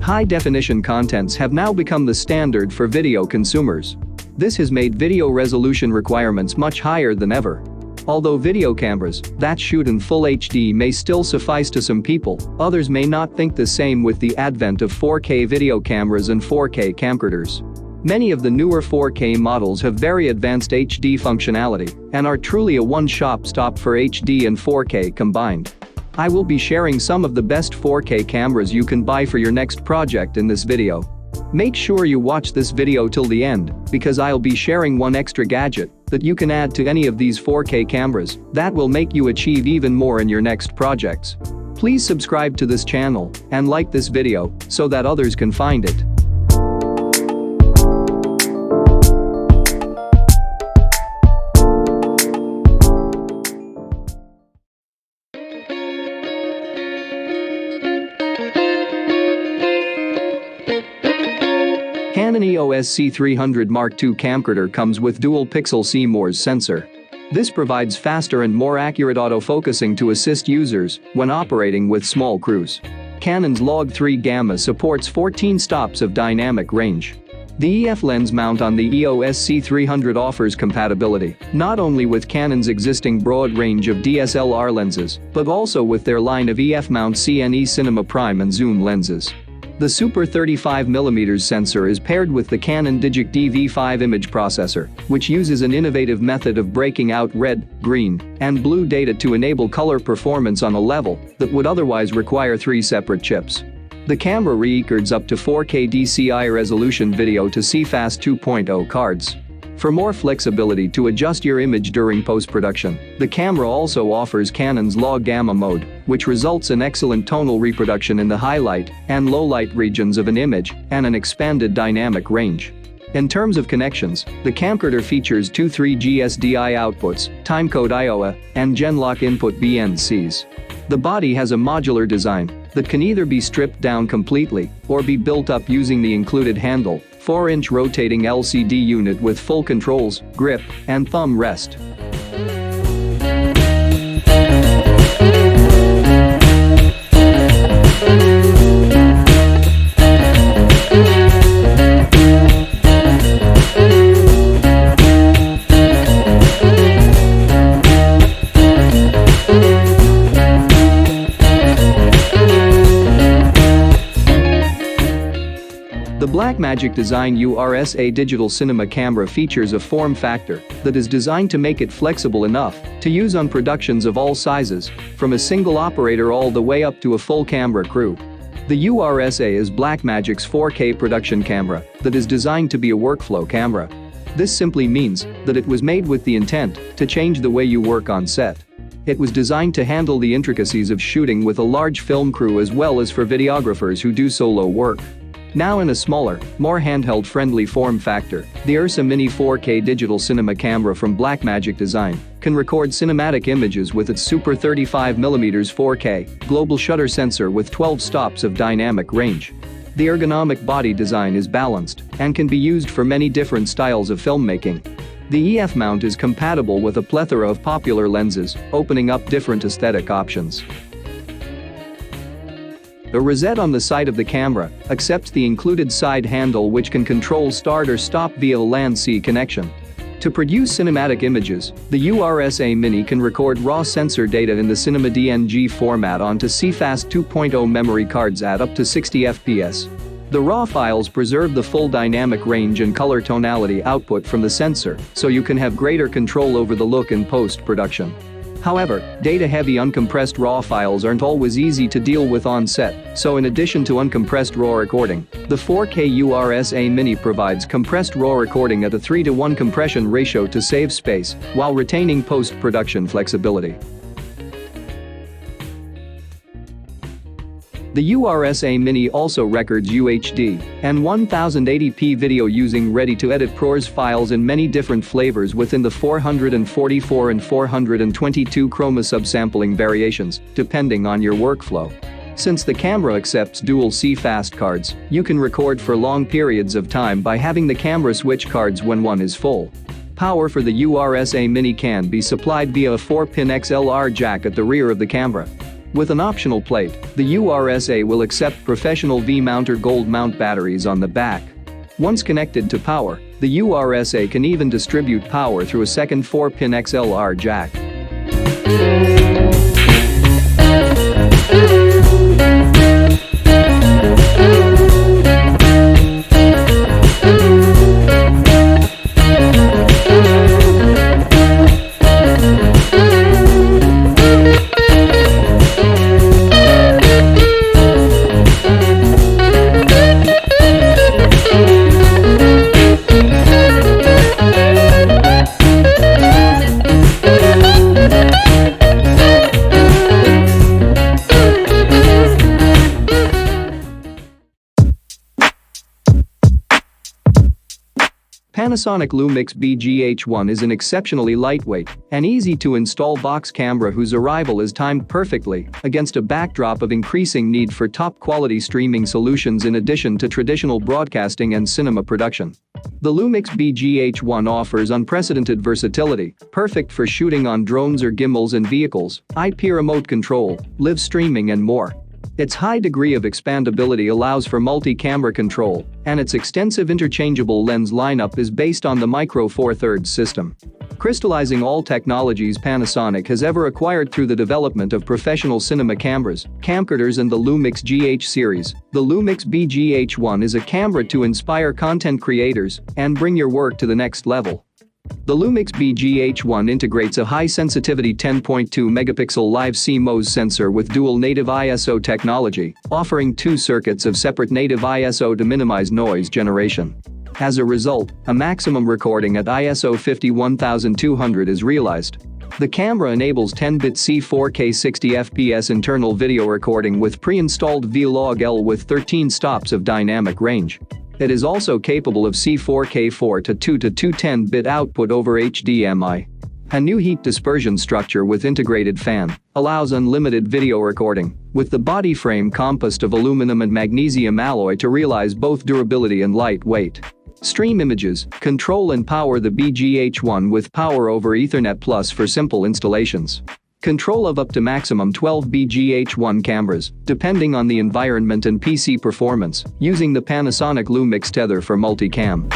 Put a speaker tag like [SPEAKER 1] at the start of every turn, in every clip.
[SPEAKER 1] High-definition contents have now become the standard for video consumers. This has made video resolution requirements much higher than ever. Although video cameras that shoot in full HD may still suffice to some people, others may not think the same with the advent of 4K video cameras and 4K camcorders. Many of the newer 4K models have very advanced HD functionality and are truly a one-stop shop for HD and 4K combined. I will be sharing some of the best 4K cameras you can buy for your next project in this video. Make sure you watch this video till the end, because I'll be sharing one extra gadget that you can add to any of these 4K cameras that will make you achieve even more in your next projects. Please subscribe to this channel and like this video so that others can find it. Canon EOS C300 Mark II camcorder comes with dual-pixel CMOS sensor. This provides faster and more accurate autofocusing to assist users when operating with small crews. Canon's Log3 Gamma supports 14 stops of dynamic range. The EF lens mount on the EOS C300 offers compatibility not only with Canon's existing broad range of DSLR lenses, but also with their line of EF mount CNE Cinema Prime and Zoom lenses. The Super 35mm sensor is paired with the Canon Digic DV5 image processor, which uses an innovative method of breaking out red, green, and blue data to enable color performance on a level that would otherwise require 3 separate chips. The camera records up to 4K DCI resolution video to CFast 2.0 cards. For more flexibility to adjust your image during post-production, the camera also offers Canon's Log Gamma mode, which results in excellent tonal reproduction in the highlight and lowlight regions of an image and an expanded dynamic range. In terms of connections, the camcorder features two 3G SDI outputs, timecode IOA, and Genlock input BNCs. The body has a modular design that can either be stripped down completely or be built up using the included handle, 4-inch rotating LCD unit with full controls, grip, and thumb rest. The Blackmagic Design URSA digital cinema camera features a form factor that is designed to make it flexible enough to use on productions of all sizes, from a single operator all the way up to a full camera crew. The URSA is Blackmagic's 4K production camera that is designed to be a workflow camera. This simply means that it was made with the intent to change the way you work on set. It was designed to handle the intricacies of shooting with a large film crew as well as for videographers who do solo work. Now in a smaller, more handheld-friendly form factor, the URSA Mini 4K digital cinema camera from Blackmagic Design can record cinematic images with its Super 35mm 4K global shutter sensor with 12 stops of dynamic range. The ergonomic body design is balanced and can be used for many different styles of filmmaking. The EF mount is compatible with a plethora of popular lenses, opening up different aesthetic options. A rosette on the side of the camera accepts the included side handle, which can control start or stop via a LAN-C connection. To produce cinematic images, the URSA Mini can record raw sensor data in the Cinema DNG format onto CFast 2.0 memory cards at up to 60 FPS. The raw files preserve the full dynamic range and color tonality output from the sensor, so you can have greater control over the look in post-production. However, data-heavy uncompressed RAW files aren't always easy to deal with on set, so in addition to uncompressed RAW recording, the 4K URSA Mini provides compressed RAW recording at a 3:1 compression ratio to save space while retaining post-production flexibility. The URSA Mini also records UHD and 1080p video using ready-to-edit ProRes files in many different flavors within the 444 and 422 chroma subsampling variations, depending on your workflow. Since the camera accepts dual CFast cards, you can record for long periods of time by having the camera switch cards when one is full. Power for the URSA Mini can be supplied via a 4-pin XLR jack at the rear of the camera. With an optional plate, the URSA will accept professional V-mounter gold mount batteries on the back. Once connected to power, the URSA can even distribute power through a second 4-pin XLR jack. Panasonic LUMIX BGH1 is an exceptionally lightweight and easy-to-install box camera whose arrival is timed perfectly against a backdrop of increasing need for top-quality streaming solutions in addition to traditional broadcasting and cinema production. The LUMIX BGH1 offers unprecedented versatility, perfect for shooting on drones or gimbals and vehicles, IP remote control, live streaming and more. Its high degree of expandability allows for multi-camera control, and its extensive interchangeable lens lineup is based on the Micro Four Thirds system. Crystallizing all technologies Panasonic has ever acquired through the development of professional cinema cameras, camcorders and the LUMIX GH series, the LUMIX BGH1 is a camera to inspire content creators and bring your work to the next level. The LUMIX BGH1 integrates a high-sensitivity 10.2 megapixel live CMOS sensor with dual native ISO technology, offering 2 circuits of separate native ISO to minimize noise generation. As a result, a maximum recording at ISO 51200 is realized. The camera enables 10-bit C4K 60 fps internal video recording with pre-installed Vlog-L with 13 stops of dynamic range. It is also capable of C4K 4 to 2 to 210-bit output over HDMI. A new heat dispersion structure with integrated fan allows unlimited video recording, with the body frame composed of aluminum and magnesium alloy to realize both durability and lightweight. Stream images, control and power the BGH1 with Power over Ethernet Plus for simple installations. Control of up to maximum 12 BGH1 cameras, depending on the environment and PC performance, using the Panasonic LUMIX tether for multicam.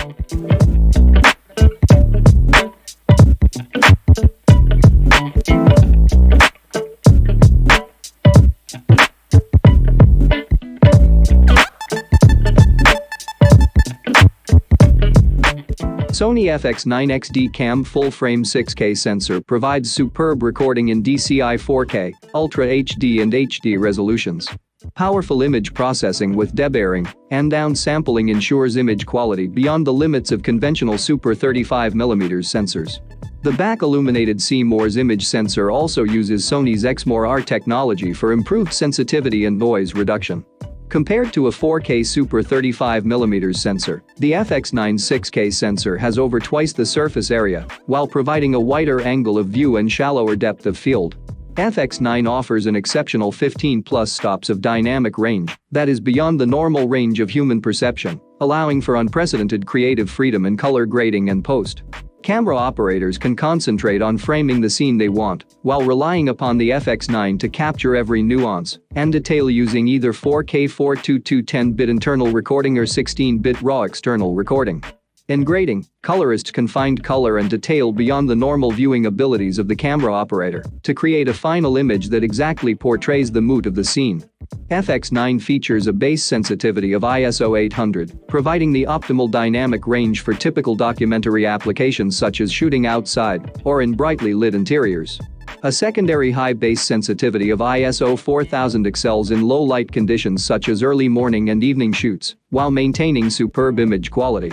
[SPEAKER 1] Sony FX9 XDCAM full-frame 6K sensor provides superb recording in DCI 4K, Ultra HD and HD resolutions. Powerful image processing with debayering and downsampling ensures image quality beyond the limits of conventional Super 35mm sensors. The back-illuminated CMOS image sensor also uses Sony's XMOR-R technology for improved sensitivity and noise reduction. Compared to a 4K Super 35mm sensor, the FX9 6K sensor has over twice the surface area, while providing a wider angle of view and shallower depth of field. FX9 offers an exceptional 15+ stops of dynamic range that is beyond the normal range of human perception, allowing for unprecedented creative freedom in color grading and post. Camera operators can concentrate on framing the scene they want, while relying upon the FX9 to capture every nuance and detail using either 4K 422 10-bit internal recording or 16-bit RAW external recording. In grading, colorists can find color and detail beyond the normal viewing abilities of the camera operator to create a final image that exactly portrays the mood of the scene. FX9 features a base sensitivity of ISO 800, providing the optimal dynamic range for typical documentary applications such as shooting outside or in brightly lit interiors. A secondary high base sensitivity of ISO 4000 excels in low light conditions such as early morning and evening shoots, while maintaining superb image quality.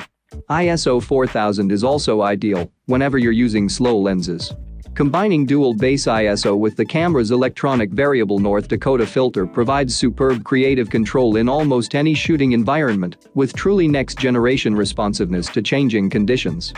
[SPEAKER 1] ISO 4000 is also ideal whenever you're using slow lenses. Combining dual base ISO with the camera's electronic variable North Dakota filter provides superb creative control in almost any shooting environment, with truly next-generation responsiveness to changing conditions.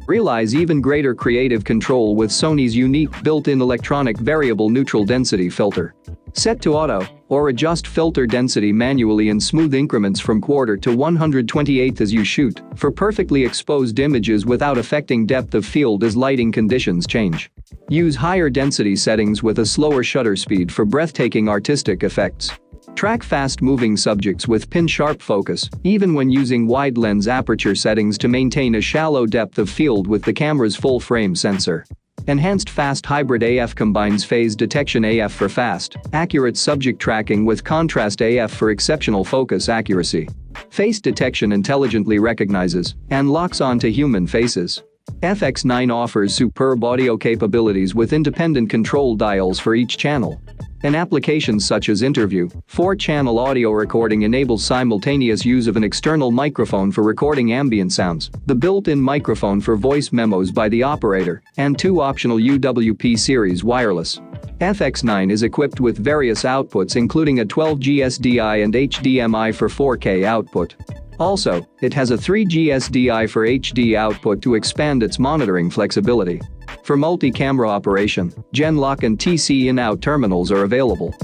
[SPEAKER 1] Realize even greater creative control with Sony's unique built-in electronic variable neutral density filter. Set to auto, or adjust filter density manually in smooth increments from quarter to 1/128 as you shoot for perfectly exposed images without affecting depth of field as lighting conditions change. Use higher density settings with a slower shutter speed for breathtaking artistic effects. Track fast-moving subjects with pin-sharp focus, even when using wide lens aperture settings to maintain a shallow depth of field with the camera's full-frame sensor. Enhanced Fast Hybrid AF combines phase detection AF for fast, accurate subject tracking with contrast AF for exceptional focus accuracy. Face detection intelligently recognizes and locks onto human faces. FX9 offers superb audio capabilities with independent control dials for each channel. In applications such as interview, 4-channel audio recording enables simultaneous use of an external microphone for recording ambient sounds, the built-in microphone for voice memos by the operator, and 2 optional UWP series wireless. FX9 is equipped with various outputs including a 12G SDI and HDMI for 4K output. Also, it has a 3G SDI for HD output to expand its monitoring flexibility. For multi-camera operation, Genlock and TC in-out terminals are available.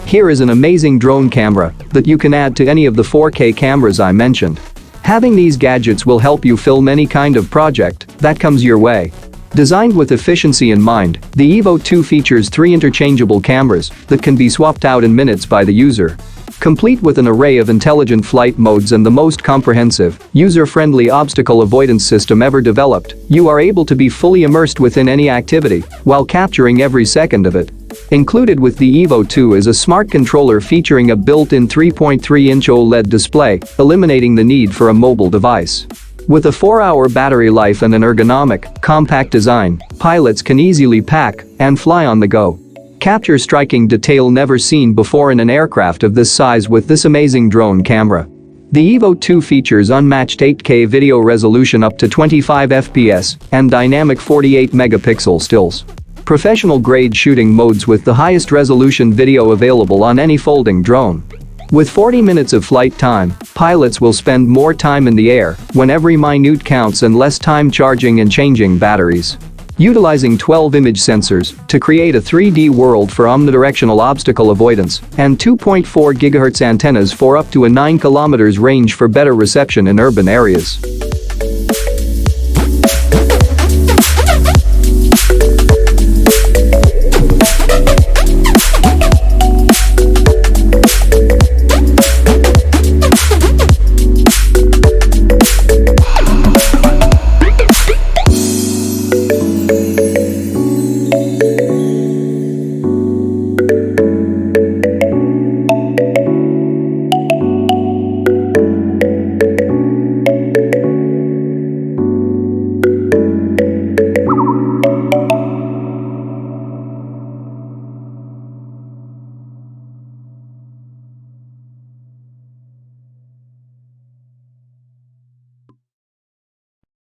[SPEAKER 1] Here is an amazing drone camera that you can add to any of the 4K cameras I mentioned. Having these gadgets will help you film any kind of project that comes your way. Designed with efficiency in mind, the Evo 2 features 3 interchangeable cameras that can be swapped out in minutes by the user. Complete with an array of intelligent flight modes and the most comprehensive, user-friendly obstacle avoidance system ever developed, you are able to be fully immersed within any activity while capturing every second of it. Included with the Evo 2 is a smart controller featuring a built-in 3.3-inch OLED display, eliminating the need for a mobile device. With a 4-hour battery life and an ergonomic, compact design, pilots can easily pack and fly on the go. Capture striking detail never seen before in an aircraft of this size with this amazing drone camera. The Evo 2 features unmatched 8K video resolution up to 25 FPS and dynamic 48-megapixel stills. Professional-grade shooting modes with the highest resolution video available on any folding drone. With 40 minutes of flight time, pilots will spend more time in the air when every minute counts and less time charging and changing batteries. Utilizing 12 image sensors to create a 3D world for omnidirectional obstacle avoidance and 2.4 GHz antennas for up to a 9 km range for better reception in urban areas.